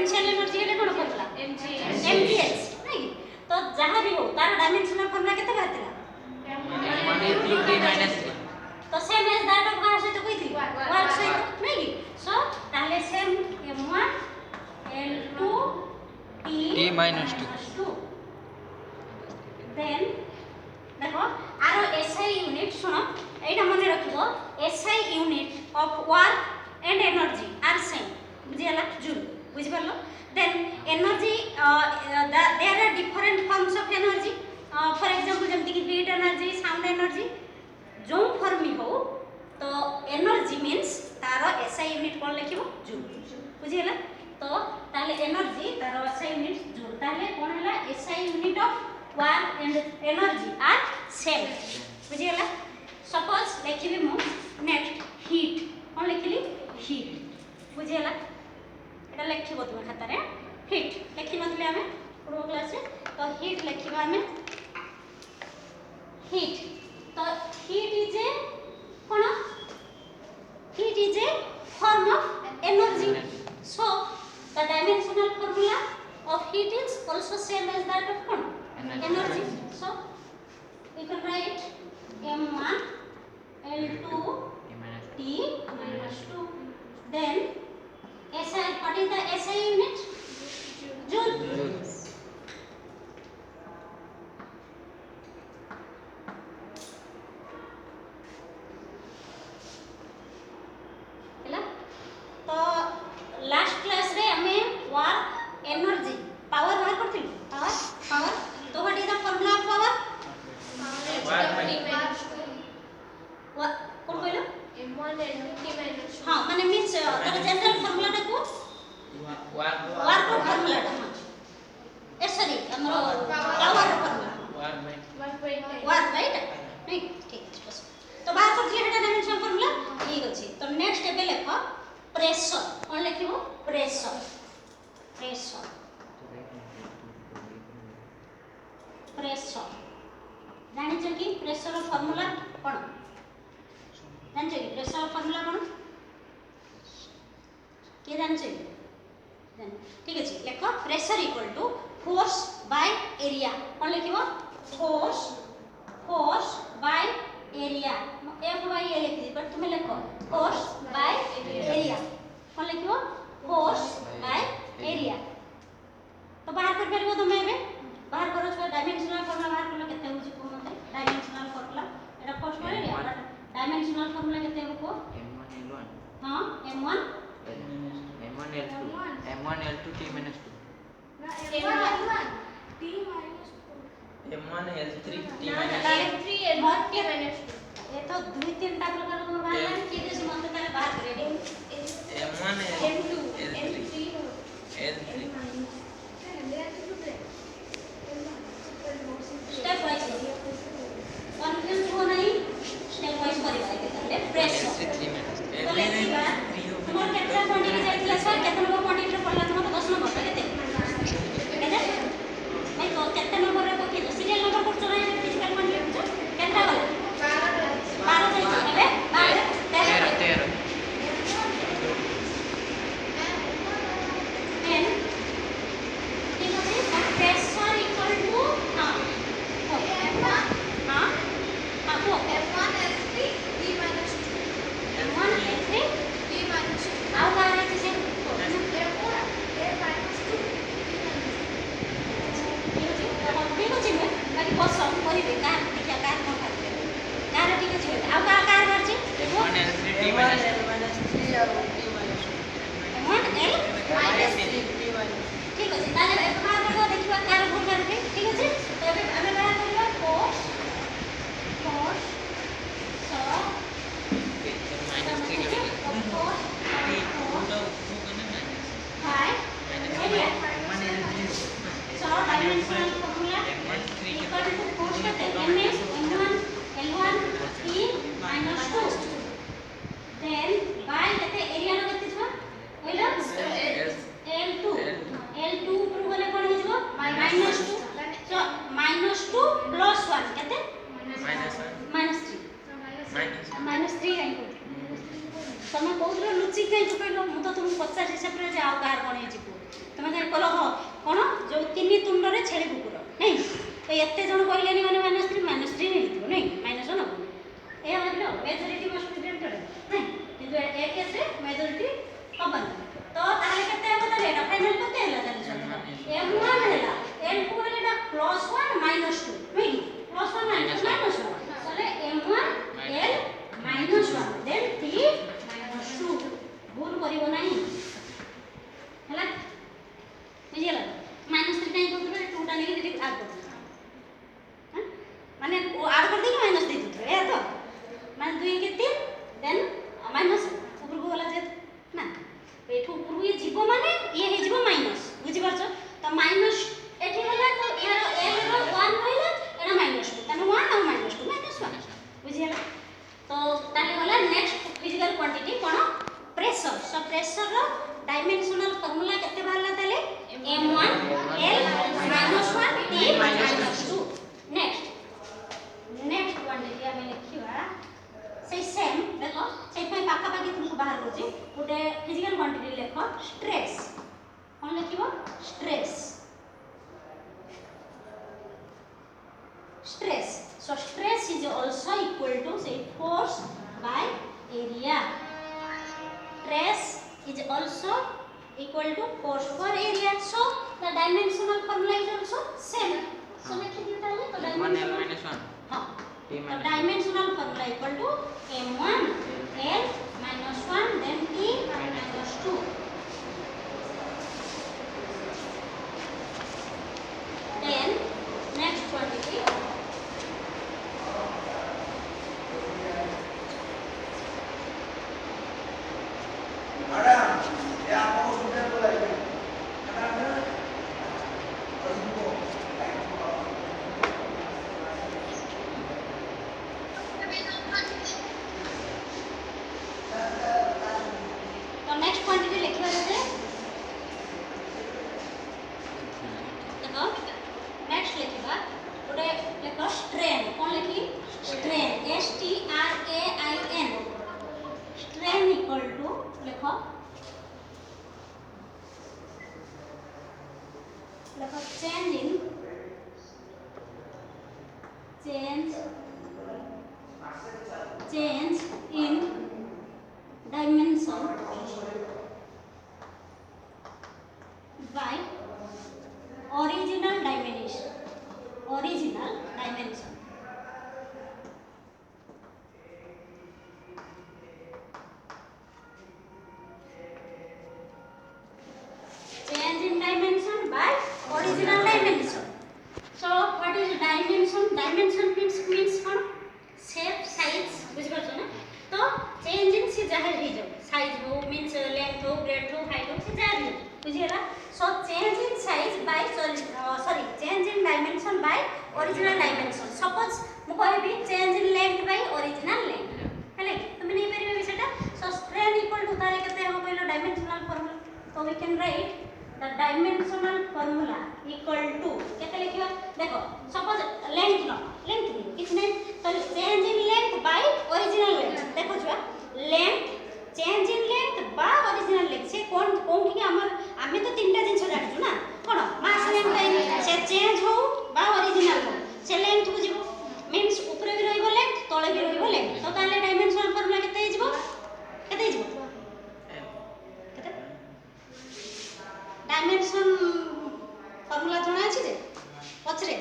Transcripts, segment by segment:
Potential energy हेले कोन formula mgh नहीं तो जहां भी हो तार डायमेंशनल फॉर्मूला केते बाहरला तो सेम एज दैट ऑफ कहा से तो कोई थी वर्क से नहीं सो ताले same m1 l2 t minus 2 then देखो आरो SI यूनिट सुनो एटा मने रखिबो SI unit of work and energy are same बुझियला जूल बुझि परलो then energy there are different forms of energy for example जेमति कि हीट एनर्जी साउंड एनर्जी जो फॉर्म हो तो एनर्जी मींस तारो SI यूनिट कोन लिखिबो जूल बुझियला तो ताले एनर्जी तारो SI यूनिट जूल ताले कोन हला SI unit of work and energy are same बुझियला सपोज लिखिबी मु नेक्स्ट हीट कोन लिखिली हीट बुझियला एटा लिखिबो तुम खाता रे हीट लिखि नथले हमें पूर्व क्लास रे तो हीट लिखिबा हमें हीट तो heat is a cone heat is a form of energy so the dimensional formula of heat is also same as that of energy so we can write m1 l2 t minus 2 then SI what is the SI unit joule तो last class रे हमें work energy power बाहर करथि power तो what is the formula of power कोन कहलो m1 l2 t हां माने मींस तर जनरल फार्मूला टा को वर्क फार्मूला टा ए सॉरी हमरो पावर फार्मूला वर्क राइट नहीं ठीक है तो बाहर करथि एटा डायमेंशन फार्मूला ठीक अछि तो नेक्स्ट एबे लेखो प्रेशर कोन लिखिबो प्रेशर प्रेशर प्रेशर जानि छ कि प्रेशर फार्मूला कोन जानि छ कि प्रेशर फार्मूला कोन के जानि छ जानि ठीक अछि लेखो pressure equal to force by area कोन लिखिबो force by area F by A लिखि पर तुम लिखो फोर्स बाय एरिया कोन लिखिबो फोर्स बाय एरिया तो बाहर कर परबो तुमे एबे बाहर करो छ डायमेंशनल फार्मूला बाहर करलो केते होछि को मते डायमेंशनल फार्मूला एटा फर्स्ट करे या डायमेंशनल फार्मूला केते हो को m1 l1 हां m1 m1 l2 t minus 2 m1 t minus 2 m1 l3 t ना minus direct 3 m1 t minus 2 ये तो दुई तीन टा प्रकार को बाहर के देसी मते ताले बाहर करे दे m1 m2 l3 l3 step wise confuse हो नहीं स्टेप वाइज करिबा के ताले प्रेशर तो लेखिबा तुमर केतना क्वांटिटी जाइतला सर केतना नंबर क्वांटिटी रे पड़ला तुमको 10 नंबर केते केते नहीं तो केतना नंबर रे पकी सीरियल नंबर पर चला फिजिकल क्वांटिटी केतना वाला 12 जाइछ एबे 12 13 प्रेशर इक्वल टू हां हां हां वो m1 l3 t minus 2 m1 l3 t minus 2 आउ का है किसे m4 a minus 2 ठीक अछि मैं बाकी पसंद करिबे का देखा का कोन खाते कार ठीक अछि आउ का कार करछि m1 l3 t minus 3 और t minus 2 m1 l minus 3 t minus ठीक अछि ताले बाहर करबो देखिबा कार भूल करके ठीक अछि तो अबे हमें बाहर करबा फोर्स सो minus 3 के force by area so dimensional formula equal to force kate m is m1 l1 t minus 2 then by kate area ro kate छो ओइला l2 ऊपर गले कोन हो जबो minus 2 so minus 2 plus 1 कते minus 3 minus 3 आई तमे कोउरो लुचि कहि कहलो मु तो तुम 50 हिसाब रे जाओ कार कोन हे जिवो तुम जान कल हाँ कौन जो तीन तुंडरे छेली कुकुर नहीं तो एत जन कहले मैंने -3 नहीं नहीं -1 हम ये भाव मेजोरिटी मस्ट बी ग्रेटर नहीं किंतु ए केस रे मेजोरिटी हबन तो ताले केते हम ताले एटा फाइनल केते हला ताले m1 हला n2 हला +1 -2 नहीं +1 -1 ताले m1 l -1 देन 3 -2 भूल करिवो नाही हला बुझियला -3 टाइम करथले 2 टा नहीं दे आड कर माने वो आड कर दे माइनस दे दे या तो माने 2 के 3 देन माइनस ऊपर को वाला जे ना एठू ऊपर ये जीवो माने ये हे जीवो माइनस बुझि परछ तो माइनस एठी होला तो यार l रो 1 होइला एना -2 तने 1 और -2 -1 बुझियला तो ताले होला नेक्स्ट फिजिकल क्वांटिटी कोन प्रेशर सो प्रेशर रो डायमेंशनल फार्मूला केते बाहरला ताले m1 l -1 t -2 next quantity आमे लिखिबा से सेम देखो से पई पाका पाकी तुमको बाहर होची गोटे physical quantity लेखो stress cone लिखिबो stress stress so stress is also equal to say force by area stress is also equal to force per area so the dimensional formula is also same so लिख दियो ताले तो m1 dimensional l -1 हां t तो dimensional formula equal to m1 l -1 then t -2 then next quantity तो next quantity लिखिबा जते देखो नेक्स्ट लिखिबा गोटे लेख स्ट्रेन कोन लिखी strain S T R A I N strain equal to लेख change in dimension by original dimension change in dimension by original dimension so what is dimension means what shape size बुझ परछो ना तो change in से जाहिर हे जाओ size हो means length हो breadth हो height हो से जाहिर हो बुझियला so change in size by sorry change in dimension by original dimension suppose मु कहबी change in length by original length हेले तुम नहीं परिबे सेटा so strain equal to तारे केते हो कहलो dimensional formula so we can write the dimensional formula equal to केते लिखिबा देखो suppose length कितने तो change in length by original length देखो छुआ length change in length by original length से कोन कि हमर आमे तो तीनटा जिंस जानि छु ना कोन मास length by से change हो बा original हो से length बुझिबो means ऊपर भी रहइबो length तळे भी रहइबो length तो ताले dimensional formula केते हिजबो केते डायमेंशन फॉर्मूला जणा अछि जे पछरे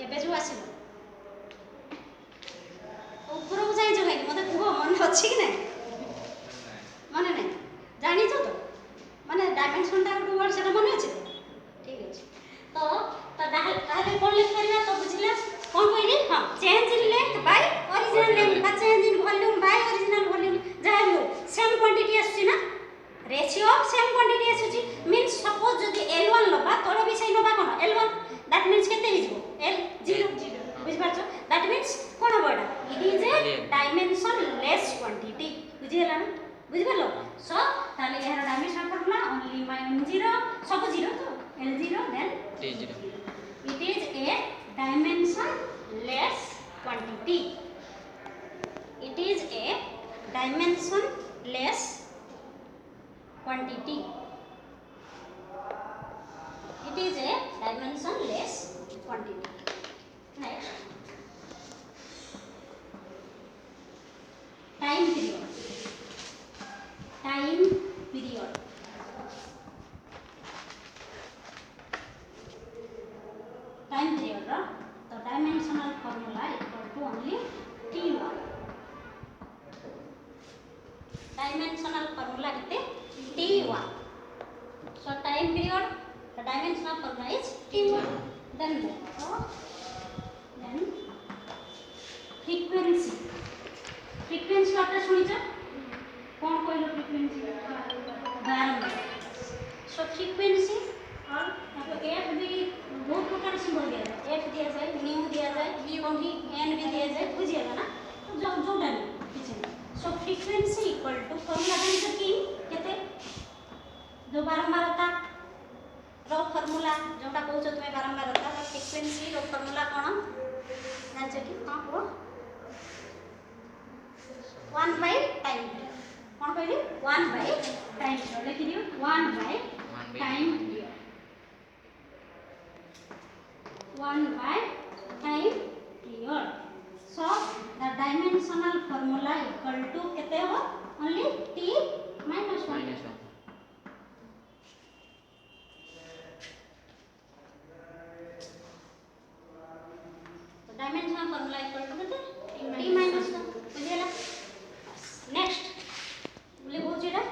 एबे जो आसिबो ऊपर को जाई जो भाई मते कुहो मन अछि कि नै मन नै जानि छ तो माने डायमेंशन ता टू वर्ड सेटा मन अछि ठीक अछि तो ताले कोन लिख करिया तो बुझिला कोन कहली हां change in length by original length बा change in volume by original volume जाय हो सेम क्वांटिटी आछि ना रेशियो ऑफ सेम क्वांटिटी आछि मींस सपोज जदि L1 लबा तोळे भी सही नबा कोन L1 दैट मींस केते हिजबो L0 बुझ पाछो दैट मींस कोन बडा it is a dimensionless quantity बुझियला ना बुझ परलो सो ताले यार डायमेंशन फॉर्मूला ओनली -0 सब 0 तो L0 then t0 it is a dimension less quantity it is a dimension less quantity it is a dimensionless quantity. Next, time period. Time period. Time period ର ତ dimensional formula equal to only T1. Dimensional formula କେତେ T1. So time period, the dimensional formula is T1. Then frequency. Frequency आपने सुनी जा? कौन कोई लोग frequency? बारंबार. So frequency और आपको F भी बहुत प्रकार से बोल दिया जाए. F दिया जाए, nu दिया जाए, कभी n भी दिया जाए, बुझिएगा ना? तो जो डालें किसी में. So frequency equal to formula जान सकती कितने? जो बारंबार होता रो फॉर्मूला जोटा कहउछ तुमे बारंबार होता फ्रीक्वेंसी रो फॉर्मूला कोन जान कि हां को 1 by टाइम कोन कहली 1 by टाइम लिखि दियो 1 by time 1 by time period. So the dimensional formula equal to केते हो only t minus 1. Dimensional formula equal to what? T minus 1. बुझिएला? Next. बोले बुझिएला?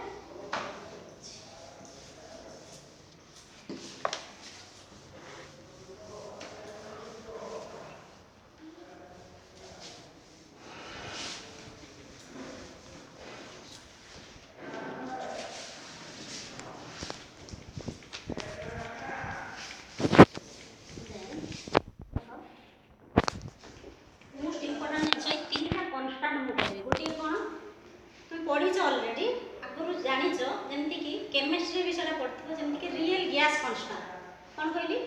मोस्ट इंपोर्टेंट है तीनटा कांस्टेंट मु कहबे गोटी कोन तुम पढिछ ऑलरेडी आगुरु जानिछ जेमति कि केमिस्ट्री विषय पढथिबो जेमति कि रियल गैस कांस्टेंट कोन कहली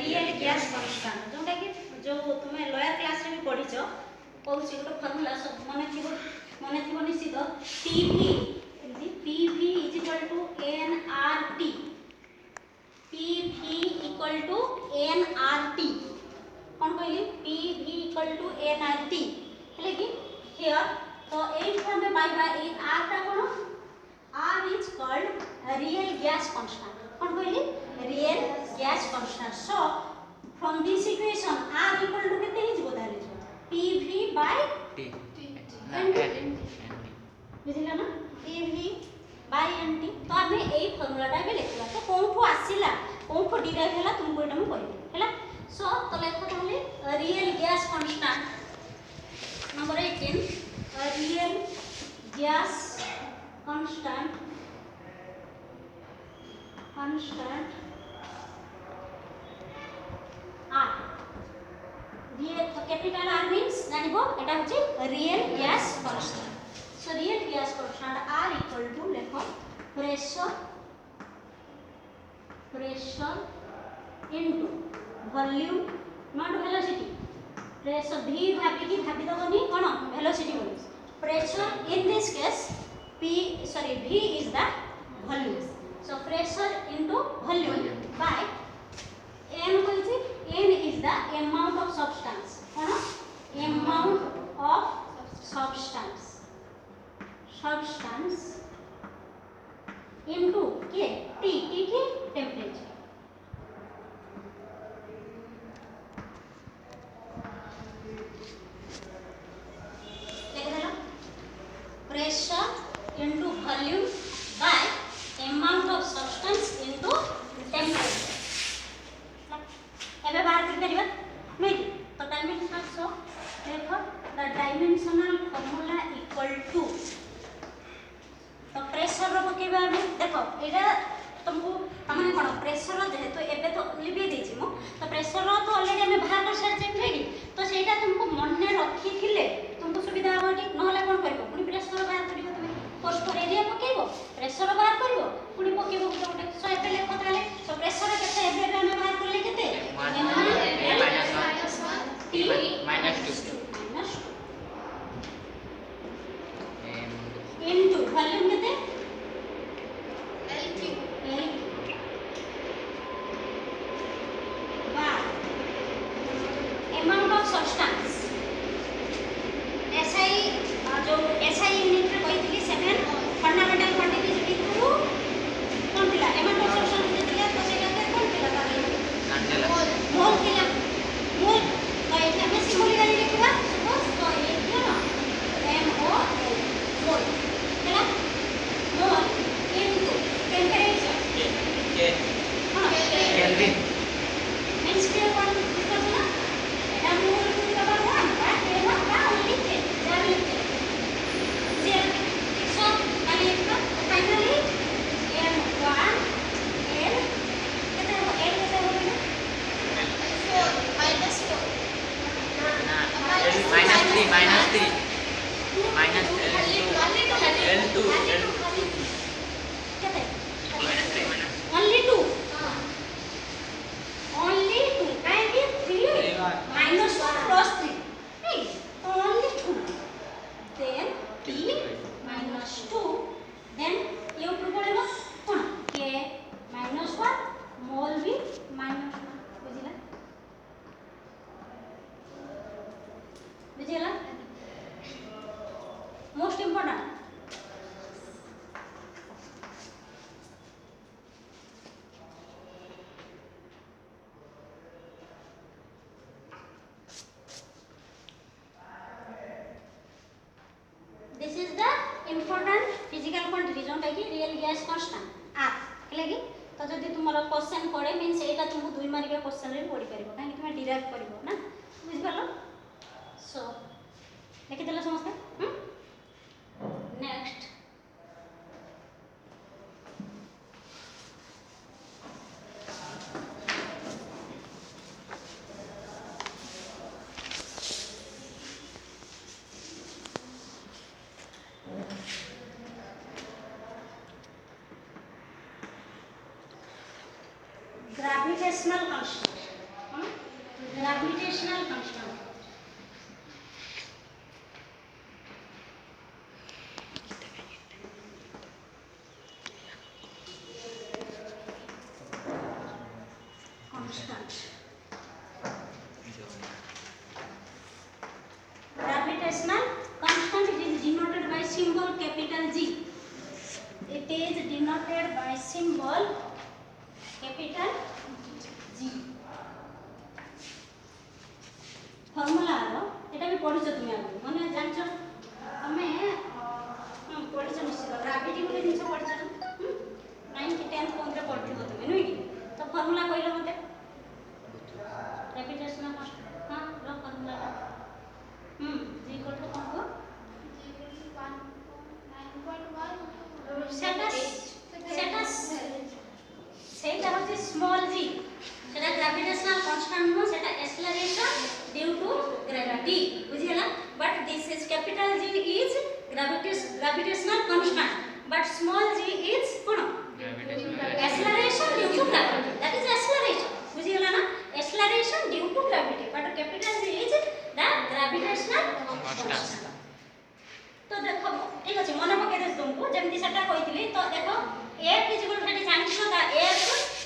रियल गैस कांस्टेंट जोटा कि जो तुम लोअर क्लास रे भी पढिछ कहउछि गोटे फार्मूला सब मने थिबो निश्चित PV PV is equal to NRT PV equal to NRT कौन कहली PV equal to nRT हेले कि here तो एट हमें पाइबा ए r टा कोन r is called real gas constant कौन कहली real gas constant. So from this equation r equal to केते हिज बताले PV by T NT बुझिला ना PV by NT तो हमें एई फार्मूलाटा भी लिखला तो कोनठो आसीला कोनठो डिराइव होला तुमको एटा हम कहबे हैला. So तो लेखो ताहले real gas constant number 18 real gas constant R real capital R means जानिबो एटा होची real gas constant. So real gas constant R equal to लेखो pressure into volume not velocity pressure v भाबी दबनी कोन वेलोसिटी बोली pressure in this case v is the volume. So pressure into volume by n बोलछि n is the amount of substance cone amount of substance into के t की temperature pressure into volume by amount of substance into temperature. एबे बाहर कर परिबा नहीं तो dimensional so देखो the dimensional formula equal to तो pressure रो पकेबा देखो एटा तुमको हमने कोन प्रेशर जेहेतु एबे तो लिबी देछि मो तो प्रेशर तो ऑलरेडी हमें बाहर कर सारछे नहीं तो सेटा तुमको मन ने रखी थिले तुमको सुविधा होटी नहले कोन करबो पुनी प्रेशर बाहर करिवो तुमे पोस्ट पर एरिया पकेबो प्रेशर बाहर करिवो पुनी पकेबो गोटे सो एबे लेखो ताले सो प्रेशर केते एबे हमें बाहर करले केते T minus 2 into volume केते LQ L देन ये ऊपर पड़ेगा कोन k minus 1 mol v minus 1 बुझिला बुझिला most important this is the important physical quantity जोंटा कि real gas constant r लगी तो जदि तुमरो क्वेश्चन पड़े मींस एटा तुमको 2 मार्क के क्वेश्चन रे पड़ी परिबो काहे कि तुम डिराइव करिवो ना बुझ पालो सो लिखि देला समझते next gravitational constant gravitational constant constant gravitational constant it is denoted by symbol capital G it is denoted by symbol capital G formula रो एटा भी पढिछ तुम आगु माने जानछ हमें पढिछ निश्चित ग्रेविटी बोले जिंस पढिछ ना 9 की 10th कोन रे पढिथिबो तुम नुई कि तो फॉर्मूला कहिलो मते ग्रेविटेशनल कांस्टेंट हां रो फॉर्मूला जी इक्वल टू कोन को सेटा सेटा होची स्मॉल जी सेटा ग्रेविटेशनल कांस्टेंट नो सेटा एक्सेलरेशन ड्यू टू ग्रेविटी बुझिला but this is capital G इज gravitational constant but small g is कोन acceleration due to gravity that is acceleration बुझिला ना acceleration due to gravity but capital G is the gravitational constant तो देखो ठीक अछि मने पके देस तुमको जेमति सेटा कहितली तो देखो F is equal to सेठी जानिछो दा F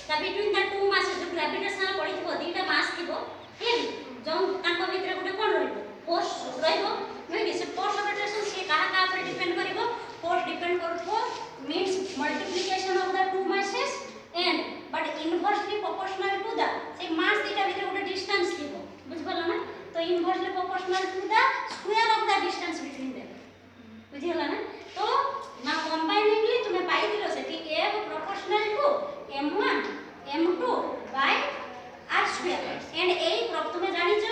the between the two masses जो gravitational पडिथिबो दीटा मास थिबो ठीक जो तांको भितरे गुटे कोन रहइबो फोर्स रहइबो नै कि से फोर्स ऑफ रोटेशन से कहा पर डिपेंड करिवो फोर्स डिपेंड करथो means multiplication of the two masses and but inversely proportional to the से मास दीटा भितरे गुटे डिस्टेंस थिबो बुझ पालो ना तो inversely proportional to the square of the distance between them बुझिला ना तो ना कंबाइनिंगली तुम्हें पाई दिलो सेठी F proportional to m1 m2 by r square and ए तुम्हें जानि छ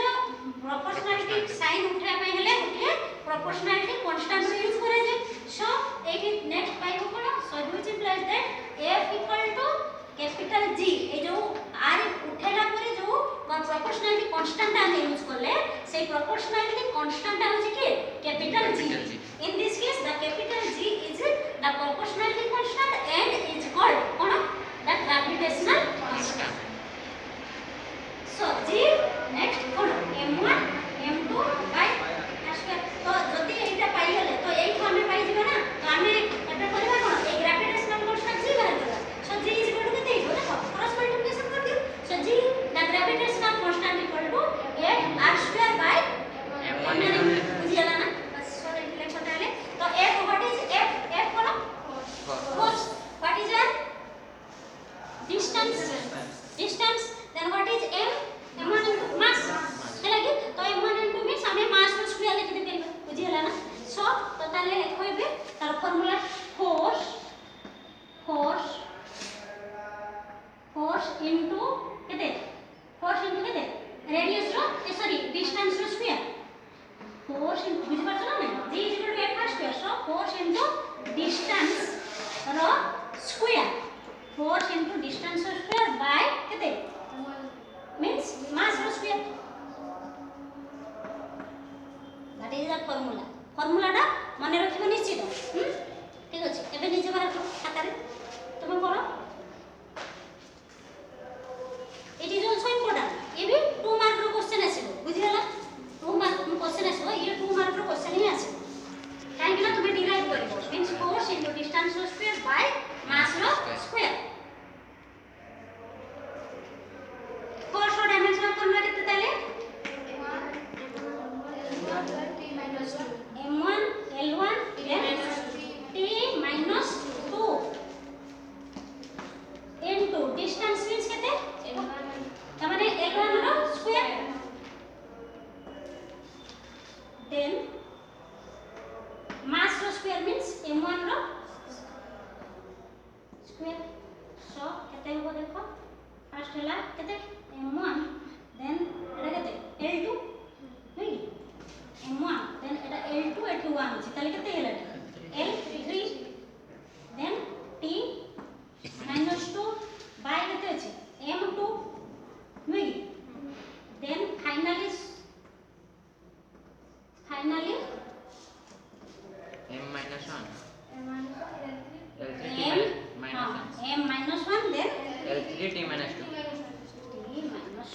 proportionality साइन उठा पय हेले उठे proportionality constant रे यूज करे जे सो एठी नेक्स्ट पाइबो कोन so which implies that F equal to capital G ए जो r उठेला परे जो proportionality constant हम यूज करले से proportionality constant होची के capital G in this case the capital G is the proportionality constant and is called cone the gravitational constant so G next cone m1 m2 by r square तो जति एटा पाई गेले तो एई हमें पाई जिबो ना तो हमें एटा करबा कोन ए gravitational constant G बाहर करबा so G is equal to केते हो देखो क्रॉस मल्टीप्लिकेशन कर दियो so G the gravitational constant equal to f r square by m1 बुझियाला ना बस सो एटा पताले तो f what is f cone force what is your distance square so केते हो देखो फर्स्ट हला केते m1 देन एटा केते l2 नहीं m1 देन एटा l2 एठी 1 अछि ताले केते हला l3 देन t -2 by केते अछि m2 नहीं then finally m minus 1 M1 L3 m minus 1 m minus 1 then L3 t minus 2 t minus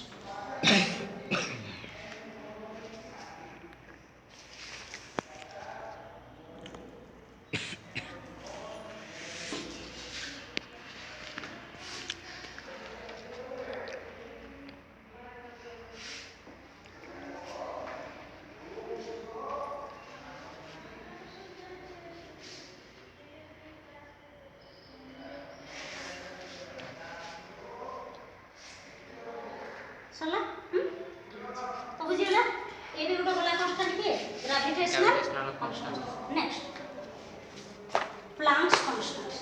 सरला तो बुझिला ए भी गोटा गला कांस्टेंट के gravitational gravitational constant next Planck's constant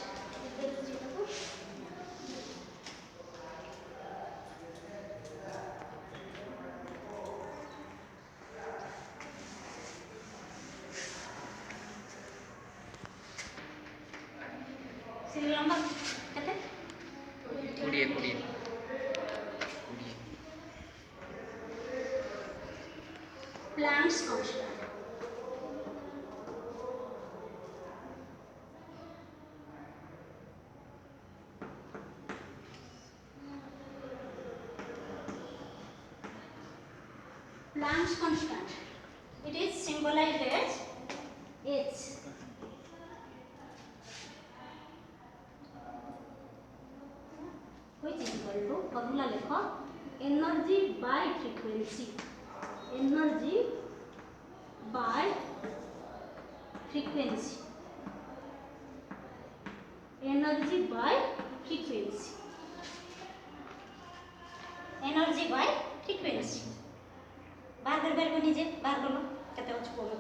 serial number केते 20 Planck's constant Planck's constant. It is symbolized as H. Which is equal to formula लिखो energy by frequency. Energy by frequency. Energy by frequency. Energy by frequency. बाहर कर बेर को नीचे बाहर कर लो केते अछि बोलो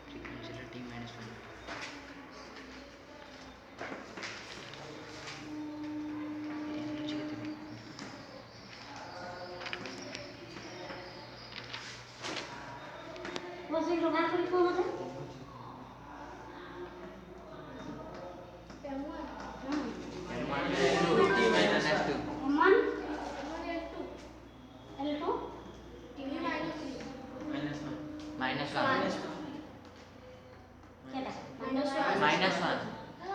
frequency t minus 1 वो से बाहर कर को मत m1 t minus 2 m1 L2 l2 T minus 3 minus 1 केटा minus 1 minus 1 no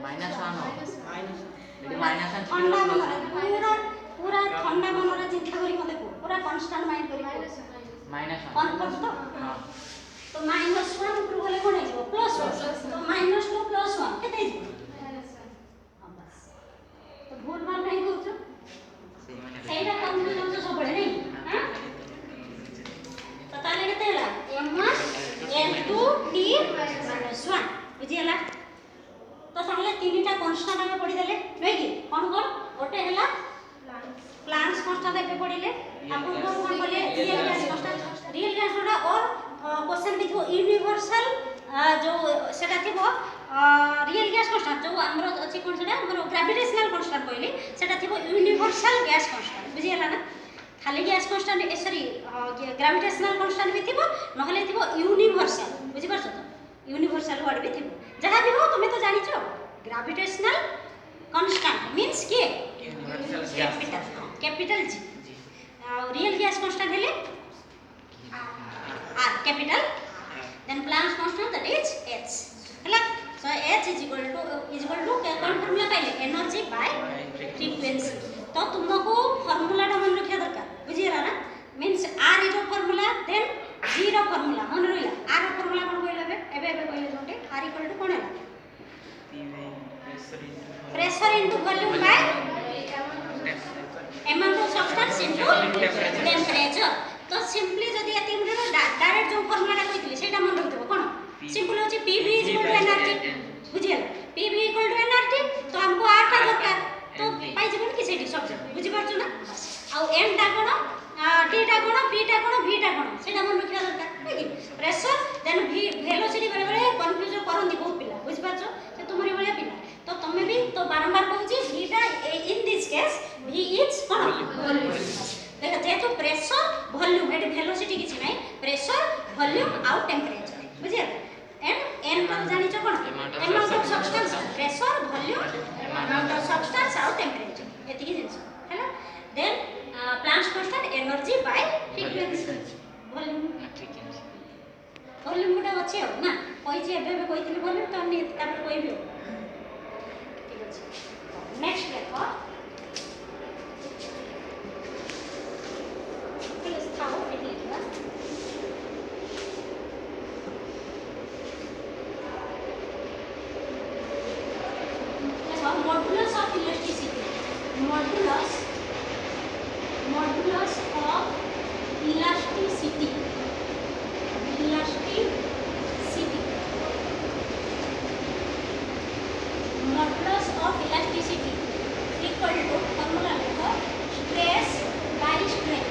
minus 1 minus eighty minus 1 ठंडा पूरा पूरा ठंडा मनरा चिंता करी मते को पूरा कांस्टेंट माइंड करी minus 1 कौन कर तो हां तो -1 ऊपर गले कोन है जो +1 तो -2 +1 केते है हां बस तो भूल भाल नहीं करछो सही माने ସେଇଟା କନଫ୍ୟୁଜ ହଉଛ ସବୁବେଳେ ନାଇଁ ହାଁ ତ ତାହେଲେ କେତେ ହେଲା m1 l2 t -1 ବୁଝି ହେଲା ତ ତାହେଲେ ତିନିଟା କନଷ୍ଟାଣ୍ଟ ଆମେ ପଢି ଦେଲେ ନୁହେଁ କି କଣ କଣ ଗୋଟେ ହେଲା प्लांक्स कांस्टेंट पे पढिले आपन कोन बोले real gas constant real gas जोड़ा और क्वेश्चन भी थो यूनिवर्सल जो सेटा थिबो रियल गैस कांस्टेंट जो हमरो अछि कोन सेटा हमरो ग्रेविटेशनल कांस्टेंट कहली सेटा थिबो यूनिवर्सल गैस कांस्टेंट बुझि हला ना खाली गैस कांस्टेंट ए सॉरी ग्रेविटेशनल कांस्टेंट भी थिबो नहले थिबो यूनिवर्सल बुझि परछ तो यूनिवर्सल वर्ड भी थिबो जहा भी हो तुमे तो जानि छ ग्रेविटेशनल कांस्टेंट मींस के universal capital G real gas constant हेले r capital then Planck's constant that is h हला so h is equal to कौन फार्मूला पाइले एनर्जी बाय फ्रीक्वेंसी तो तुमको फार्मूला टा मन रखिया दरकार बुझिरा ना means r is formula then g रो फार्मूला मन रहिला r रो फार्मूला कोन कहले एबे कहले जोटे r इक्वल टू कोन हला pressure into volume by amount of substance into temperature तो सिंपली जदी एति मिटर डायरेक्ट जो फार्मूला टा कहितली सेटा मन रखिबो कोन सिंपल होची pv एनर्जी बुझियला pv एनर्जी तो हमको r टा दरकार तो पाई जेबन कि सेठी सब बुझि परछु ना बस आ आउ एम टा कोन टी टा कोन पी टा कोन v टा कोन सेटा मन रखिया दरकार है कि प्रेशर देन v वेलोसिटी बेले बेले कंफ्यूज करंदी बहुत पिला बुझ पाछो से तुमरी बलिया पिला तो तमे भी तो बारंबार कहूची v टा in this case v is कोन वॉल्यूम देखो जेतु प्रेशर वॉल्यूम एटी वेलोसिटी किछि नै प्रेशर वॉल्यूम आउ टेंपरेचर बुझिया एंड n को जानि छ कोन amount of substance pressure volume amount of substance आउ टेंपरेचर एति कि जिंस हैला then Planck's constant energy by frequency volume volume गुटा अछि ना कोइ जे एबे कहितली वॉल्यूम त नि तापर कहबी ठीक अछि नेक्स्ट देखो प्लीज थाओ एति लिखा modulus of elasticity modulus of elasticity modulus of elasticity equal to formula लिखो stress by strain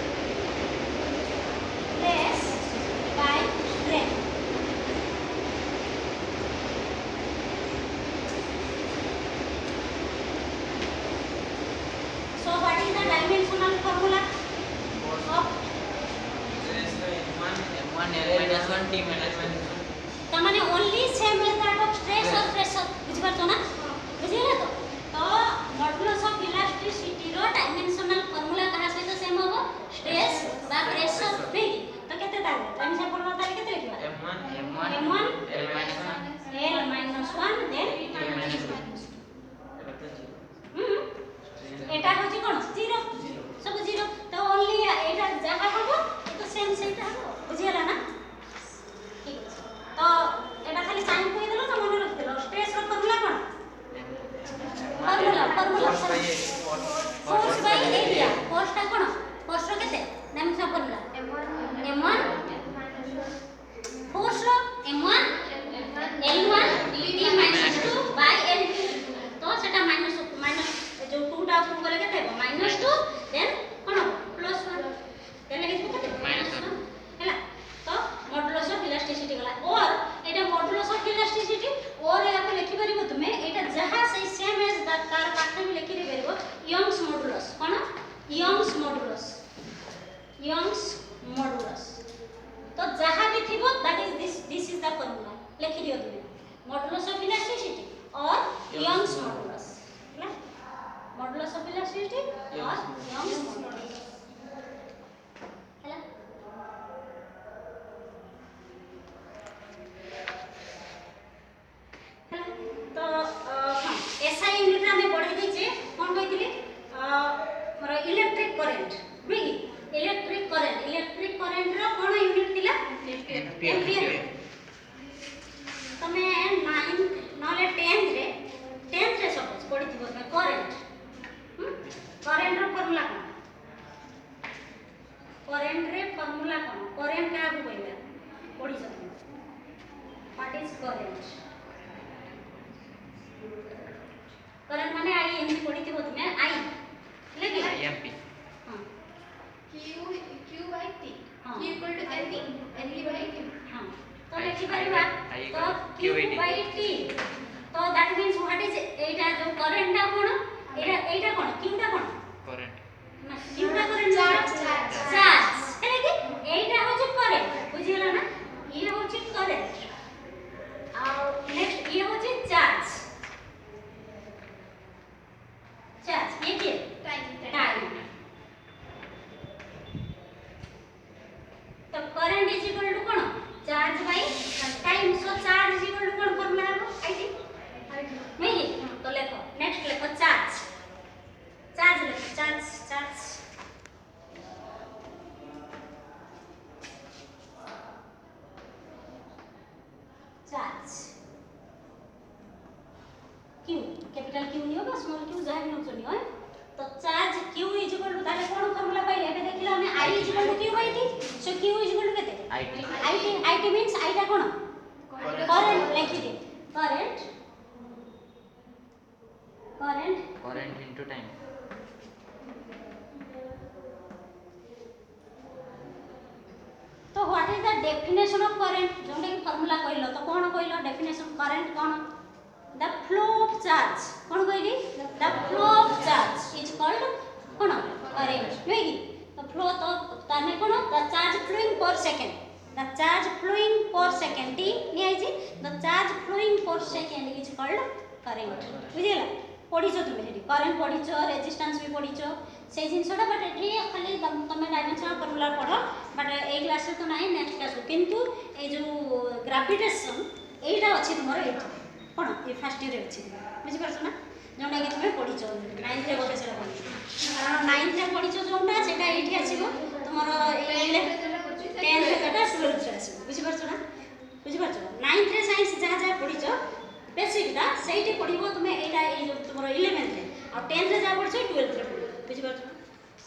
so what is the dimensional formula of m1 l-1 t -1 तमाने only same as that of stress और pressure बुझि पाछो ना बुझिले तो modulus of elasticity रो dimensional formula कहा सहित सेम होबो स्ट्रेस बा प्रेशर नहीं तो केते दाल डायमेंशनल फार्मूला तारे केते लिखबा m1 l-1 देन एटा होची कोन 0 सब 0 तो ओनली एटा जहा होबो तो सेम सेटा होबो बुझिला ना ठीक अछि तो एटा खाली साइन कहि देलो ना मन रख देलो स्ट्रेस रो फार्मूला कोन formula force by area force ता कोन फोर्स रो केते डायमेंशन फार्मूला m1 फोर्स रो m1 l1 t -2 by l2 तो सेटा माइनस जो 2 टा को करे केते -2 देन कोन +1 देन लिखि केते -1 हैला तो मॉडुलस ऑफ इलास्टिसिटी गला और एटा मॉडुलस ऑफ इलास्टिसिटी और या पे लिखि परिबो तुमे एटा जहा सही सेम एज दैट तार पाठे भी लिखि परिबो यंग्स मॉडुलस कोन यंग्स मॉडुलस तो जहा भी थिबो that is this is the formula लिखि दियो तुमे मॉडुलस ऑफ इलास्टिसिटी और यंग्स मॉडुलस हैला मॉडुलस ऑफ इलास्टिसिटी और यंग्स मॉडुलस हैला तो हां एसआई यूनिट रे हम पढै दै छै कोन कहितली मोर इलेक्ट्रिक करंट बुझी इलेक्ट्रिक करंट रो कोन यूनिट दिला एम्पियर तमे 9th नले 10th रे सपोज पढिथिबो तमे करंट करंट रो फार्मूला कोन करंट का को कहला पढि सकते व्हाट इज करंट माने आई एमपी पढिथिबो तुमे आई लेकिन imp हां q by t हाँ। q equal to np by q हां तो लिखि परिबा I तो q QAT. by t तो दैट मींस व्हाट इज एटा जो करंट टा कोन एटा कोन q टा कोन current ना q टा करंट चार्ज है कि एटा हो जे करंट बुझिला ना ये हो जे करंट आ नेक्स्ट ये हो जे चार्ज ये के टाइम तो करंट इज इक्वल टू कोन charge by time so charge is equal to कोन फार्मूला हो आईटी नहीं तो लिखो नेक्स्ट लिखो चार्ज लिखो चार्ज Q कैपिटल Q नहीं होगा स्मॉल q जाहे नहीं होचनी होय तो charge Q is equal to ताले कोन फार्मूला पाइले एबे देखिला हमें I is equal to Q by T so Q is equal to केते IT मींस I टा कोन करंट लिखि दे current into time definition of current जोंडे की फार्मूला कहलो तो कोन कहलो डेफिनेशन करंट कोन द फ्लो ऑफ चार्ज कोन कहली the flow of charge is called कोन करंट नहीं की तो फ्लो तो ताने कोन the charge flowing per second the charge flowing per second टी नहीं आई जी the charge flowing per second is called current बुझिला पढ़ीचो तुम ये करंट पढ़ीचो रेजिस्टेंस भी पढ़ीचो से जिनसटा बट एठी खाली तुम डायमेंशनल फार्मूला पढ़ो बट ए क्लास तो नहीं नेक्स्ट क्लास किंतु ए जो ग्रेविटेशन एटा अछि तुमर एठी कोन ए फर्स्ट ईयर अछि बुझि परछ ना जोंडा कि तुम पढ़ीचो 9th रे बोधे सेटा पढ़ीचो कारण 9th रे पढ़ीचो जोंडा सेटा एठी आसीबो तुमर 10th रे सेटा 12th रे आसीबो बुझि परछ ना बुझि परछ 9th रे साइंस जहा जहा पढ़ीचो बेसिकटा सेठी पढ़िबो तुमे एटा ए जो तुमर 11th रे आ 10th रे जा पढ़छो 12th रे पढ़िबो बुझि परछ ना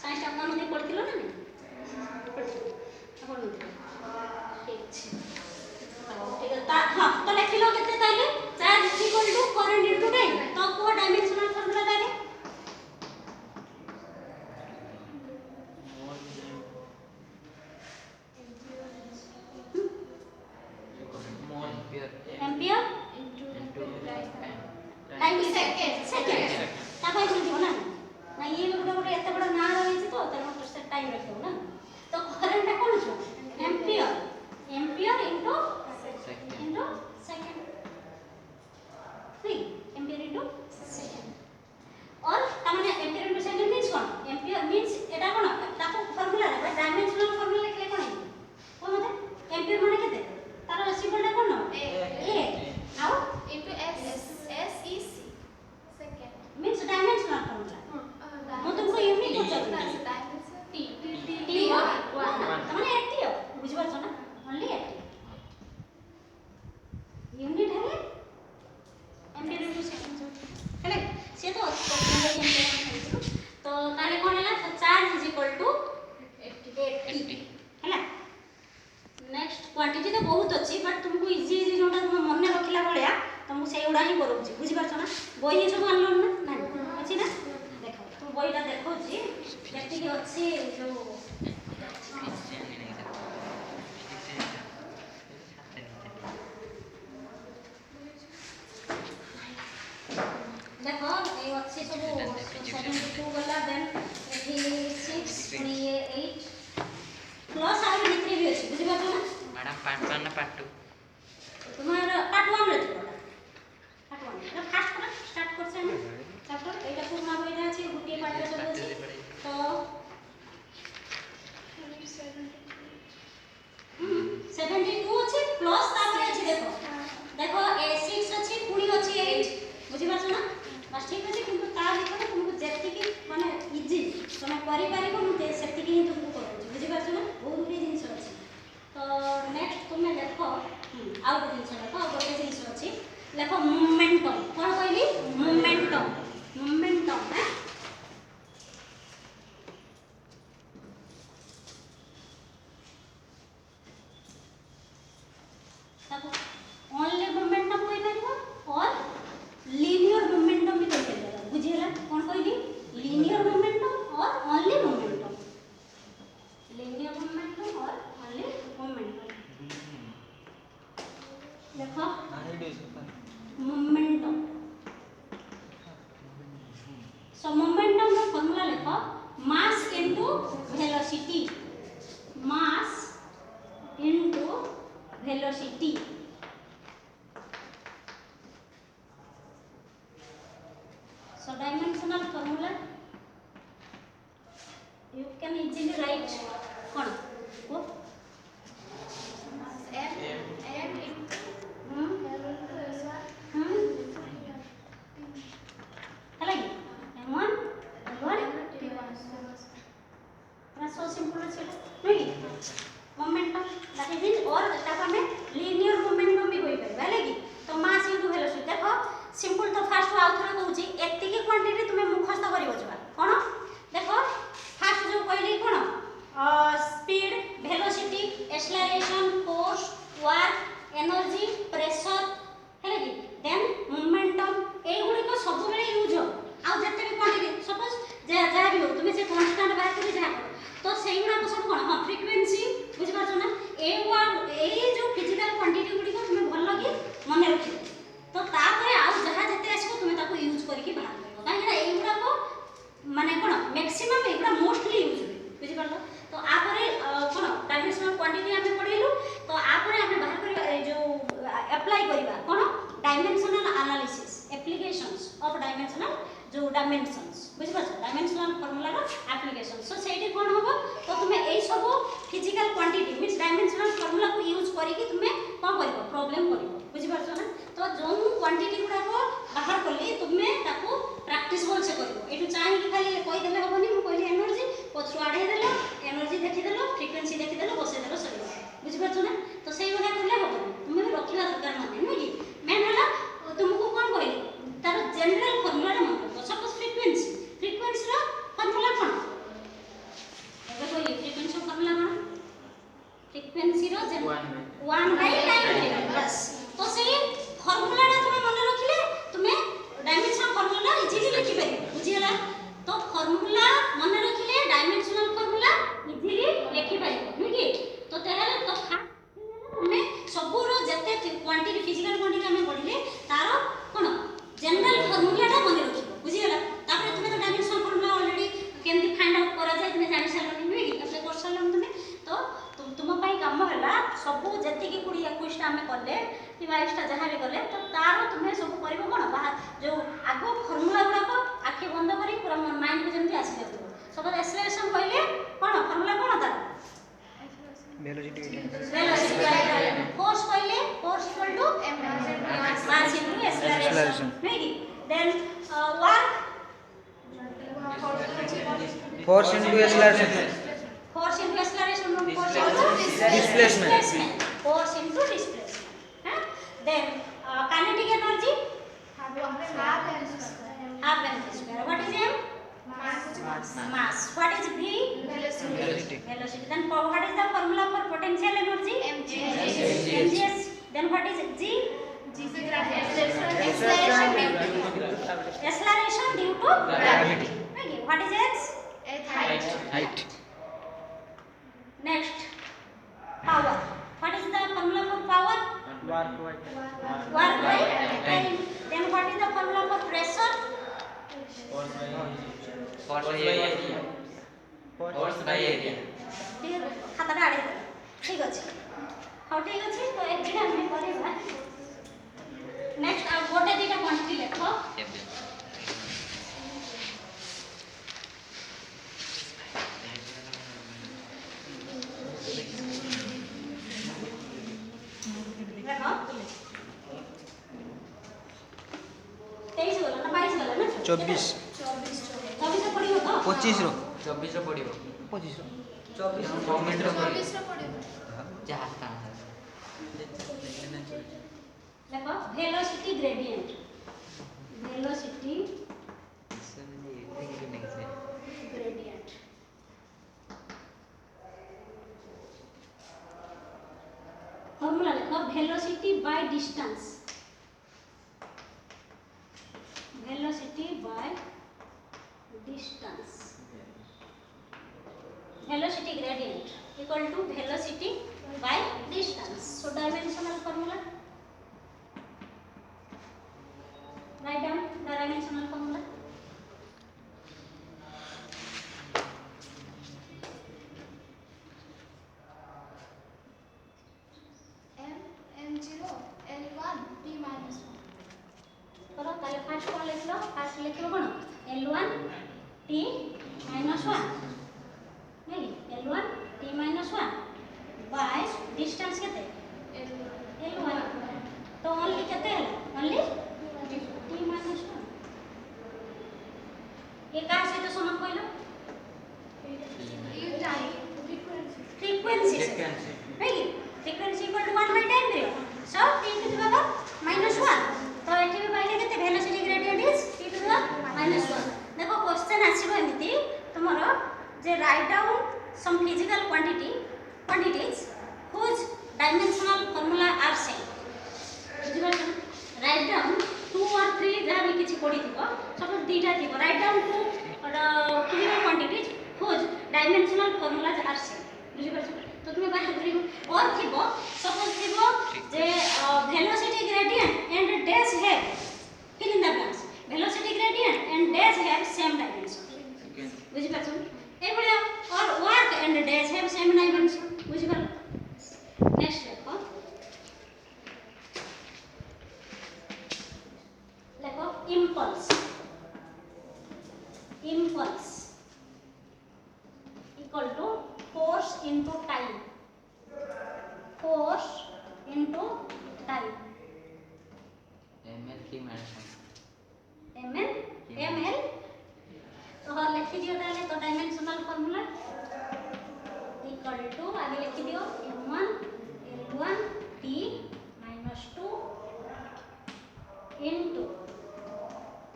साइंस आपन मध्ये पढ़थिलो ना नहीं आपन ठीक छै ठीक है ता हां तो लिखिलो केते ताले charge is equal to current into time तो को डायमेंशनल फार्मूला ताले एम्पियर टाइम सेकंड ता भाई बोल ना ना ये गोटे एत बड़ा ना रही तो से टाइम रखो ना तो करंट कौन छो एम्पियर एम्पियर इनटू सेकंड ठीक एम्पियर इनटू सेकंड और तमाने एम्पियर इनटू सेकंड मींस कोन एम्पियर मींस एटा कोन ताको फार्मूला रे डायमेंशनल फार्मूला लिखले कोन कोन होते एम्पियर माने केते तार symbol cone A now into S is second. Means dimensional formula मैं तुमको यूनिट पचारूँ T. टी तमाने एटी हो बुझि परछ ना ओनली एटी यूनिट है एम्पियर इनटू सेकंड हेले से तो ताले कोन हैला तो चार्ज इज इक्वल टू 80 हैला नेक्स्ट क्वांटिटी तो बहुत अच्छी बट तुमको इजी इजी जोटा तुम मन रखिला भलिया तुमको सेउडा ही करूची बुझि परछ ना बही सब आनलो ना नहीं अछि ना देखो तुम बहीटा देखौची जेति कि अछि जो देखो ए अच्छी सब 72 वाला देन एठी 6 पुनी ये 8 प्लस आरो भितरे भी अछि बुझि परछ ना मैडम पार्ट 1 ना पार्ट 2 तुम्हारा पार्ट 1 रे थियो पार्ट 1 ना फास्ट कर स्टार्ट करछ ना चैप्टर एटा पूर्ण होइना अछि गुटी पार्ट रे सब अछि तो 72 अछि प्लस तापर अछि देखो देखो ए 6 अछि पुनी अछि 8 बुझि परछ ना बस ठीक अछि किंतु ता भितर तुमको जेति कि माने इजी तुम करि पारिबो न सेति कि तुमको करू बुझि परछ ना बहुत गुडी जिंस अछि तो नेक्स्ट तुम देखो आउ गोटे जिंस देखो आउ गोटे जिंस अछि देखो मोमेंटम कोन कहली मोमेंटम है देखो ओनली मोमेंटम होई परिबो और लीनियर मोमेंटम भी कहि परिबो बुझिला कोन कहली लीनियर मोमेंटम और ओनली मोमेंटम लीनियर मोमेंटम और ओनली मोमेंटम देखो मोमेंटम सो मोमेंटम का फार्मूला लिखो mass into velocity mass into velocity so dimensional formula you can easily write kon ko M into hello m1 l1 so simple আছে नहीं momentum that is in और that हमें linear momentum भी होई पारे है कि तो मास इनटू वेलोसिटी देखो सिंपल तो फास्ट आउ थरा कहूची एति की क्वांटिटी तुमे मुखस्त करिवो छबा कोन देखो फास्ट जो कहली कोन speed velocity acceleration force work energy pressure है कि देन मोमेंटम ए गुडी को सब बेले यूज हो आउ जते भी क्वांटिटी सपोज जहा भी हो तुमे से कांस्टेंट बात करी जहा तो सेही गुडा को सब कोन हां फ्रीक्वेंसी बुझि परछ ना ए वर्ड प्रॉब्लम करिवो बुझि पारछो ना तो जो क्वांटिटी गुडा को बाहर करली तुमे ताको प्रैक्टिस बोल से करिवो एटु चाहि कि खाली कहि देले हबनी मु कहली एनर्जी पछरु आडे देलो एनर्जी देखि देलो फ्रीक्वेंसी देखि देलो बसे देलो सरी बुझि पारछो ना तो सेही वाला करले हबनी तुमे भी रखिला दरकार माने नु कि मेन हला तुमको कोन कहली तार जनरल फार्मूला रे मन रखो सपोज फ्रीक्वेंसी रो फार्मूला कोन एबे कहली फ्रीक्वेंसी फार्मूला कोन फ्रीक्वेंसी रो 1 बाय टाइम बस तो सेही फार्मूला रे तुमे मन रखिले तुमे डायमेंशन फार्मूला इजीली लिखि पारि बुझिला तो फार्मूला मन रखिले डायमेंशनल फार्मूला इजीली लिखि पारि नुकी तो तेहले तो तुमे सबुरो जते क्वांटिटी फिजिकल क्वांटिटी हमें पढिले तार कोन जनरल फार्मूला टा मन रखिबो बुझिला तापर तुमे तो डायमेंशनल फार्मूला ऑलरेडी केमति फाइंड आउट करा जाय तुमे जानि सारलनी नुकी अपने कोर्स सारलम तुमे तो तुम पाई काम होला सब जति की 20 21 टा हमें करले कि 22 टा जहां भी करले तो तार तुमे सब करबो कोन बाहर जो आगो फार्मूला गुडा को आखि बंद करी पूरा माइंड को जेमति आसी जातो सब एक्सेलरेशन कहले कोन फार्मूला कोन तार वेलोसिटी फोर्स कहले force equal to mass into acceleration नहीं then work force into acceleration force into acceleration force into displacement force into displacement huh? Then kinetic energy half mv square what is m mass what is v velocity velocity then what is the formula for potential energy mgs then what is g acceleration due to gravity okay what is x height next power what is the formula for power work by time then what is the formula for pressure force by area ठीक है खाताटा आड़े ठीक अछि how ठीक अछि तो एक दिन हम करबा नेक्स्ट आ गोटे दिटा क्वांटिटी लेखो देखो 23 वाला ना 22 वाला ना 24 24 पड़ी हो 25 रो 24 रो पडिबो 25 रो 24 मिनिट रो पडिबो 24 रो पड़े जहां था देखो वेलोसिटी ग्रेडियंट ग्रेडियंट फॉर्मूला लिखो velocity by distance velocity by distance velocity gradient equal to velocity by distance so dimensional formula write down the dimensional formula m0 l1 t minus 1 करो ताले फर्स्ट कोन लिखलो first लिखलो कोन l1 t minus 1 नहीं l1 t minus 1 by distance केते l1 तो only केते हला only t minus 1 ये का से तो समान कहलो u time frequency नहीं frequency equal to 1 by time period so t to the power minus 1 तो एठी भी पाइले केते velocity gradient is t to the minus 1 देखो क्वेश्चन आसीबो एमिति तुमरो जे write down some physical quantities whose dimensional formula are same बुझिबा राइट डाउन 2 और 3 जहा भी किछि पड़ी थिबो सपोज दीटा थिबो write down two physical quantities whose dimensional formulas are same बुझिबा तो तुम्हें बाहर करिवो और थिबो सपोज थिबो जे velocity gradient and dash have fill in the blanks velocity gradient and dash have same dimension बुझि पाछो ए भलिया और work and dash have same dimension बुझि पालो नेक्स्ट देखो impulse equal to force into time mn ml तो लिखि दियो ताले तो डायमेंशनल फार्मूला इक्वल टू आगे लिखि दियो m1 l1 t minus 2 into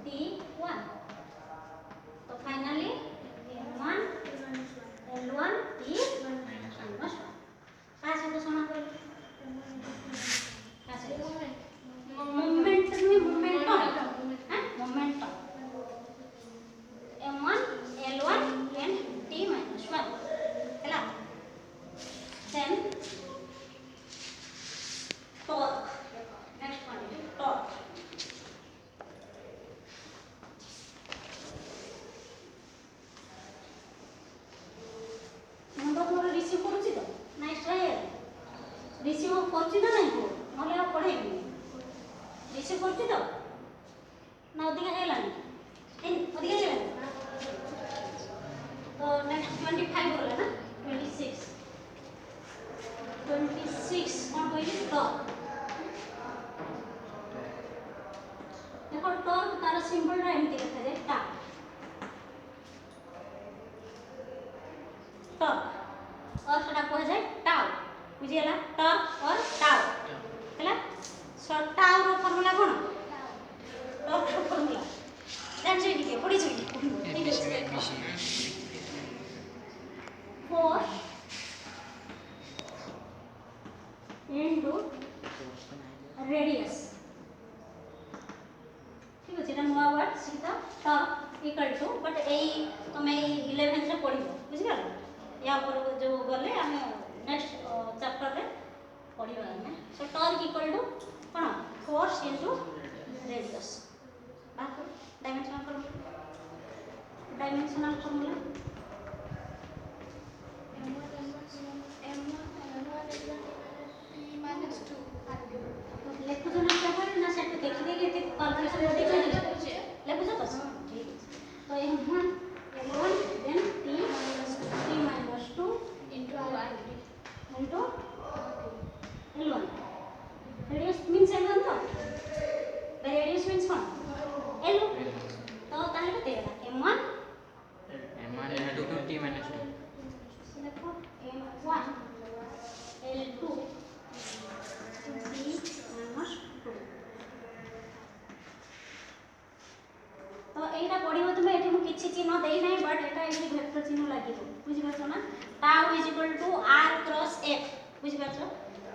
t1 तो finally m1 l1 t minus 1 का से तो समान कर का से मोमेंट में मोमेंटम हां momentum m1 l1 and t minus 1 ହେଲା then torque next one is torque मुंडो मोर रिसीव करूची तो नेक्स्ट है रिसीव करची ना नहीं को नले आ पढ़ेबी रिसीव करची तो ना अधिका हेलानी इन अधिका हेलानी तो नेक्स्ट 25 बोला ना 26 कौन कहली टॉर्क देखो टॉर्क तार सिंबल रा एमती लिखा जाए टा टॉर्क और सेटा कह जाए टाउ बुझियला टॉर्क और टाउ हैला सो टाउ रो फार्मूला कोन टॉर्क रो फार्मूला जान जे के पढ़ी छै force into radius ठीक अछि এটা নয়া ওয়ার্ড সিটা टॉर्क इक्वल टू बट एई तमे 11th रे पढिबो बुझिगल या ऊपर जो गले हमें नेक्स्ट चैप्टर रे पढिबा हमें सो टॉर्क इक्वल टू कोन फोर्स इनटू रेडियस बात डायमेंशनल फार्मूला लेखु जो ना पेपर ना सेट देखि देखि एते कैलकुलेशन देखि लेखु जो बस ठीक तो m1 l1 then t minus 2 into l1 radius means l1 तो radius means what l तो ताले केते गला m1 l2 t minus 2 देखो m1 l2 t minus 2 तो एटा पढिबो तुमे एठी मु किछि चिन्ह देई नै बट एटा एठी वेक्टर चिन्ह लागिबो बुझि पाछो ना tau is equal to r cross f बुझि पाछो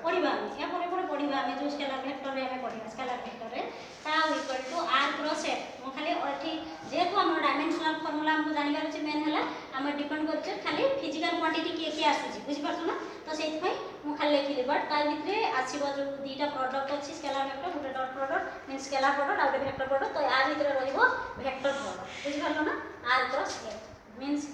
पढिबा या परे परे पढिबा हमें जो स्केलर वेक्टर रे हमें पढिबा स्केलर वेक्टर रे tau equal to r cross f मो खाली एठी जेतु हमर डायमेंशनल फार्मूला हमको जानिबार अछि मेन हला हम डिपेंड करछ खाली फिजिकल क्वांटिटी के आसुची बुझि पाछो ना तो सेति भाई मु खाली लिखिली बट ता भितरे आसीबो जो दीटा प्रोडक्ट अछि स्केलर वेक्टर गुटे dot product mean scalar product आ गुटे वेक्टर प्रोडक्ट तो आ भितरे रहिबो वेक्टर प्रोडक्ट बुझि पाछो ना r cross f means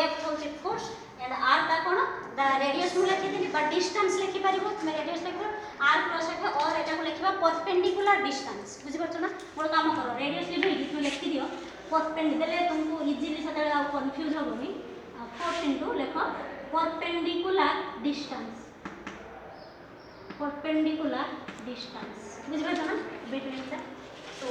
f होची फोर्स एंड r ता कोन द रेडियस मु लिखि देली बट डिस्टेंस लिखि परिबो तुमे रेडियस लिखबो r क्रॉस f और एटा को लिखबा परपेंडिकुलर डिस्टेंस बुझि पाछो ना मोर काम करो रेडियस लिखि तू लिखि दियो परपेंडिकुलर देले तुमको इजीली सते कंफ्यूज होबनी फोर्स इनटू लिखो परपेंडिकुलर डिस्टेंस बुझि पाछो ना बिटवीन द तो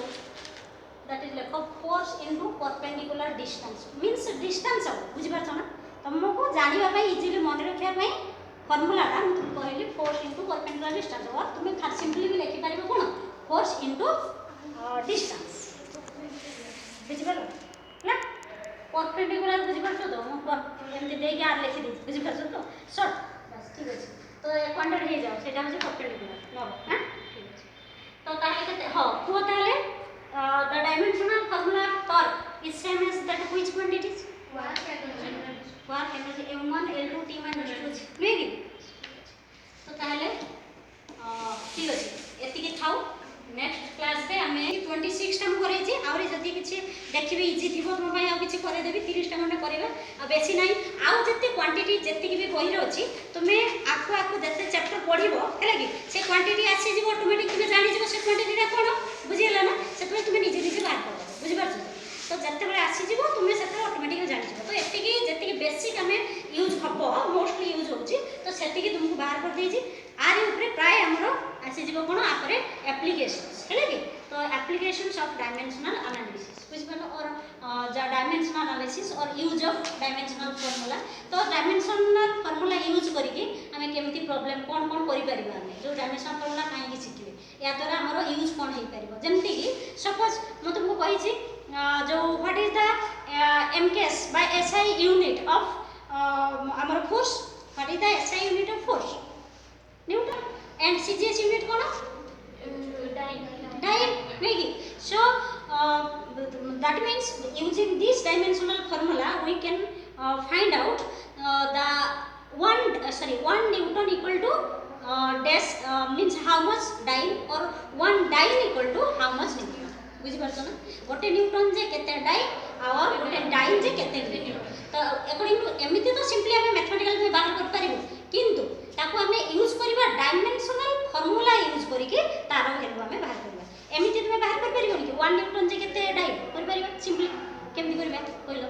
that is like a force into perpendicular distance means distance हो बुझि पाछो ना तुमको जानिबा पई इजीली मन रखिया पई फार्मूला रा हम तुम कहली force into perpendicular distance और तुम खाली सिंपली भी लिखि पारिबो कोन force into distance बुझि पारो ना परपेंडिकुलर बुझि पाछो तो हम एमति दे के आर लिखि दी बुझि पाछो तो शॉर्ट बस ठीक अछि तो क्वांटिटी हे जाओ सेटा होची परपेंडिकुलर नो हां ठीक अछि तो ताले केते हो को ताले the dimensional formula of torque is same as that which quantities work energy m1 l2 t minus 2 नहीं तो ताले ठीक अछि एति के थाउ नेक्स्ट क्लास रे हमें 26 टाइम करे छी और जदी किछि देखिबे इजी थिबो तुम भाई आ किछि करे देबी 30 टाइम ने करबे आ बेसी नाही आउ जत्ते क्वांटिटी जत्ते भी बही रे अछि तुमे आको जत्ते चैप्टर पढिबो हैला कि से क्वांटिटी आसी जीवो ऑटोमेटिक तुमे जानि जीवो से क्वांटिटी रा कोन बुझियला ना सेतबे तुमे निजे निजे बाहर करबो बुझि पाछो तो जत्ते बेले आसी जीवो तुमे सेतबे ऑटोमेटिक जानि जीवो तो जत्ते बेसिक हमें यूज हबो मोस्टली यूज होछि तो सेति तुमको बाहर कर देछि आरे ऊपर प्राय हमरो आसी जीवो कोन आपरे एप्लीकेशंस हैला कि तो तो एप्लीकेशंस ऑफ डायमेंशनल एनालिसिस बुझिपाल और डायमेंशनल एनालिसिस और यूज ऑफ डायमेंशनल फार्मूला तो डायमेंशनल फार्मूला यूज करके आम केमती प्रॉब्लम कौन कौन करि परिबा आम जो डायमेंशनल फार्मूला कहीं शिखिबे या द्वारा हमर यूज कौन हो पारिबो जेमति कि सपोज मैं तुमको कहि छी जो what is the MKS by SI unit of हमर force what is the SI unit of force newton and CGS unit कौन dyne maybe so that means using this dimensional formula we can find out the one newton equal to dash means how much dyne or one dyne equal to how much newton बुझी परछो ना गोटे Newton जे केते dine और गोटे dine जे केते Newton तो according to एमिति तो सिंपली हमें मैथमेटिकल में बाहर कर परिबो किंतु ताको हमें यूज करबा डायमेंशनल फार्मूला यूज करके तार वैल्यू हमें बाहर करबा एमिति तुम बाहर कर परिबो कि 1 न्यूटन जे केते डाइन कर परिबा सिंपली केमति करबा कहलो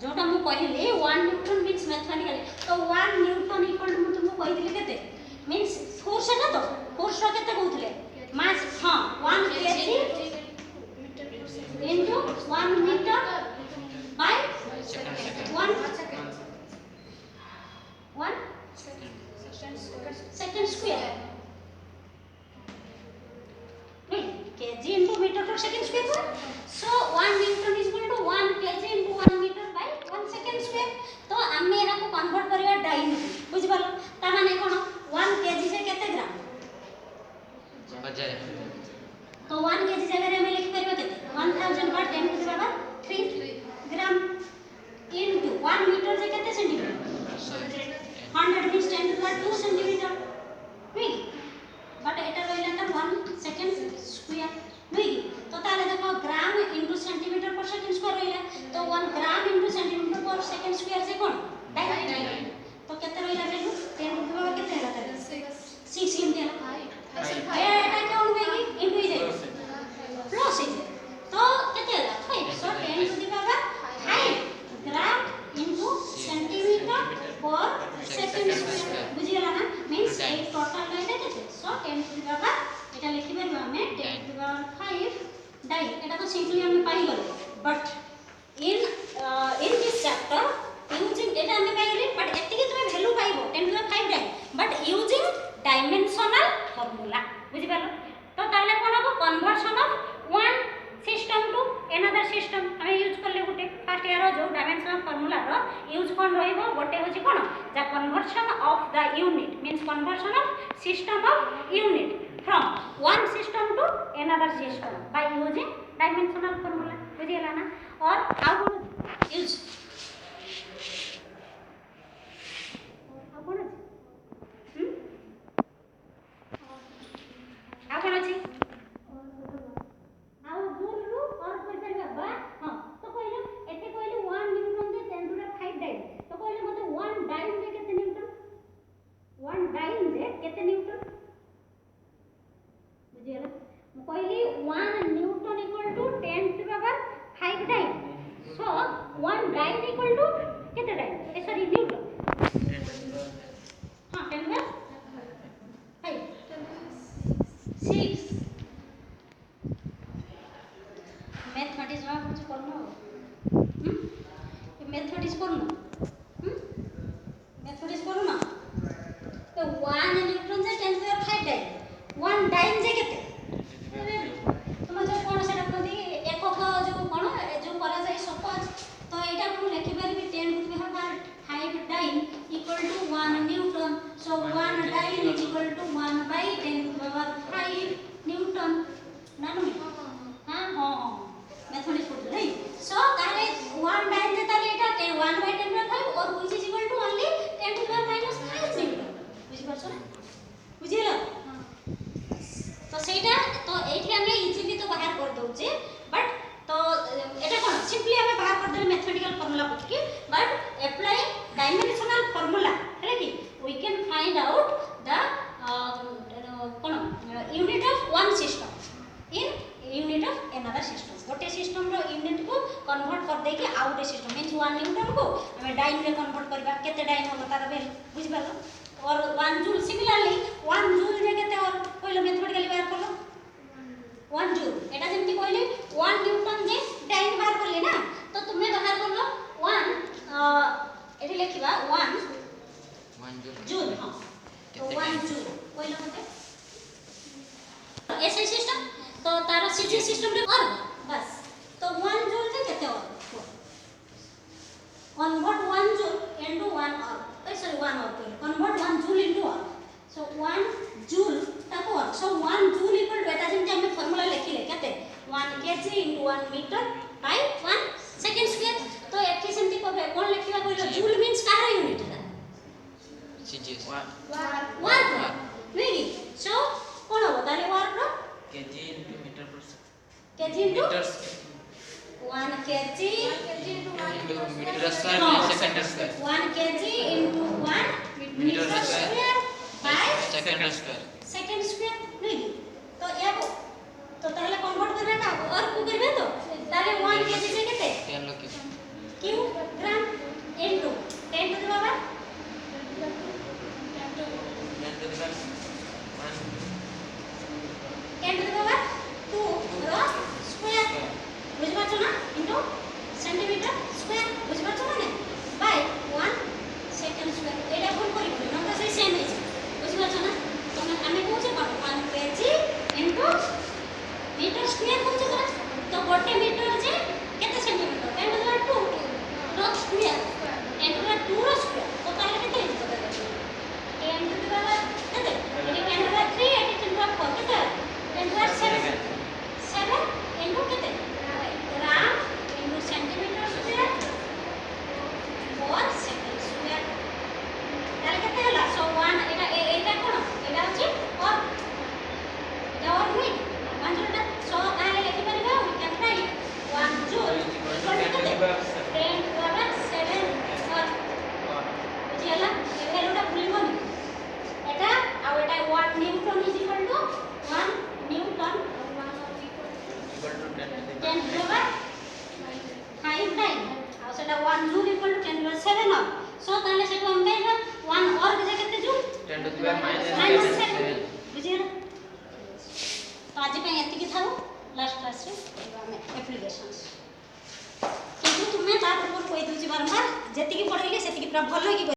जोटा मु कहले 1 न्यूटन मींस मैथमेटिकली तो 1 न्यूटन इक्वल टू तुमको कहितले केते मींस फोर्स है तो फोर्स रो केते कहउतले मास हां 1 KG into 1 meter by 1 second square kg into meter per second square so 1 newton is equal to 1 kg into 1 meter by 1 second square तो हमें एरा को कन्वर्ट करिया डाइन बुझ पालो ता माने कोन 1 kg से केते ग्राम 1000 तो 1 kg जगह में लिख परिबा केते 1000 बार 10 to the power 3 gram into 1 metre से केते centimetre 100 means 10 to the power 2 centimetre नहीं बट एटा रहला त 1 सेकंड स्क्वायर नहीं तो ताले देखो ग्राम into सेंटीमीटर पर सेकंड स्क्वायर रहला तो 1 ग्राम into सेंटीमीटर पर सेकंड स्क्वायर से कोन डाइन तो केते रहला वैल्यू 10 टू द पावर केते रहला ताले 6 into एटा क्या होगी into इज प्लस इज तो केते रहला 5 so 10 to the power 5 gram into centimetre पर सेकंड स्क्वायर बुझी गेला ना मींस ए टोटल रहला केते सो 10 टू द पावर एटा लिखि परबा हमें 10 टू द पावर 5 डाइन एटा तो सिंपली हमें पाई गले but in this chapter using एटा हमें पाई गले बट एतिके तुमे वैल्यू पाइबो 10 to the power 5 dyne but using dimensional formula बुझी पालो तो ताले कोन हो conversion of one system to another system हमें यूज करले गुटे फर्स्ट यार जो डायमेंशनल फार्मूला रो यूज कोन रहइबो गोटे होची कोन the conversion of the unit means conversion of system of unit from one system to another system by using dimensional formula बुझियला ना और हाउ टू यूज हाउ कोन हाउ कोन अछि हाउ दूर और पैसा बा हां तो कहलो एते कहलो 1 न्यूटन जे 10 टू द 5 डाइन तो कहलो मते 1 डाइन जे केते न्यूटन 1 डाइन जे केते न्यूटन बुझियला म कहली 1 newton equal to 10 to the power 5 dyne so 1 dyne equal to केते डाइन ए सॉरी न्यूटन हां 10 टू 5 6 मैथमेटिक्स में कुछ करनो मैथमेटिक्स करनो मैथमेटिक्स करू ना तो 1 न्यूटन से 10 टू 5 डाइन 1 डाइन जे केते तुम जो कोन सेटा कहदी एकक जो कोन जो करा जाय सपोज तो एटा को लिखि परबी 10 to the power 5 dyne equal to 1 newton so 1 dyne is equal to 1 by 10 to the power 5 newton नानु हां हां मैथमेटिक्स पढ़ते नहीं सो ताले 1 डाइन जे ताले एटा 1 by 10 टू 5 और which is equal to only 10 to the power -5 newton बुझि परछो बुझिलो तो सेटा तो एठी हमें इजीली तो बाहर कर दउचे बट तो एटा कोन सिंपली हमें बाहर कर देले मैथमेटिकल फार्मूला पटके बट अप्लाइंग डायमेंशनल फार्मूला है कि we can find out the कोन unit of one system in unit of another system गोटे सिस्टम रो यूनिट को कन्वर्ट कर दे के आउटे सिस्टम मींस 1 न्यूटन को हमें डाइन रे कन्वर्ट करबा केते डाइन हो तार बेल बुझ पालो और 1 जूल सिमिलरली 1 जूल जे केते और कहलो मैथमेटिकली बाहर करलो 1 जूल एटा जेमति कहली 1 न्यूटन जे डाइन बाहर करली ना तो तुमे बाहर करलो 1 एटी लिखिबा 1 जूल हां तो 1 जूल कहलो मते एसआई सिस्टम तो तारो सीजी सिस्टम रे और बस तो 1 जूल जे केते और convert 1 joule into 1 hour sorry 1 hour convert 1 joule into hour so 1 joule ताको hour so 1 joule equal to eta जेमति हम फार्मूला लिखिले केते 1 kg into 1 meter by 1 second square तो एठी सेमति कहबे कोन लिखिबा कहलो joule means कार यूनिट है CGS work नहीं so कोन हो ताले work row kg into meter per second kg into meters 1 kg into meter square by second square 1 kg into 1 meter square by second square नहीं तो याको तो ताले convert करना का और को करबे तो ताले 1 kg से केते 10 लोग Q gram into 10 to the power 10 to the power 2 रो स्क्वायर बुझबाचो ना into सेंटीमीटर स्क्वायर बुझबाचो ना बाय 1 सेकंड स्क्वायर एटा कोन करिबो नंबर से सेम है बुझबाचो ना तो हमें कोचे 1 kg into मीटर स्क्वायर कोचे करा तो गोटे मीटर जे केते सेंटीमीटर 10 to the power 2 रो स्क्वायर 10 to the power 2 रो स्क्वायर तो ताले केते हिसाब करबे 10 to the power केते eighty 10 to the power 3 eighty 10 to the power 4 केते 10 to the power 7 7 into केते ग्राम into सेंटीमीटर स्क्वायर पर सेकंड स्क्वायर ताले केते होला सो 1 एटा कोन एटा अछि और एटा और हुई 1 जूल सो ताले लिखि परिबा we can write 1 joule equal to केते 10 to the power 7 और बुझियाला ए वैल्यूटा भूलिबोनी एटा आ एटा 1 newton is equal to 1 newton equal to 10 to the 10 to the power 5 time आ सेटा 1 joule equal to 10 to the power 7 और सो ताले सेटु हम पाइबा 1 और के केते joule 10 to the power minus minus 7 7 बुझियाला तो आज पे एति की थाउ लास्ट क्लास रे हम एप्लीकेशंस किंतु तुमे ता ऊपर कोइ दुची बारंबार जेति की पढैले सेति की पूरा भलो की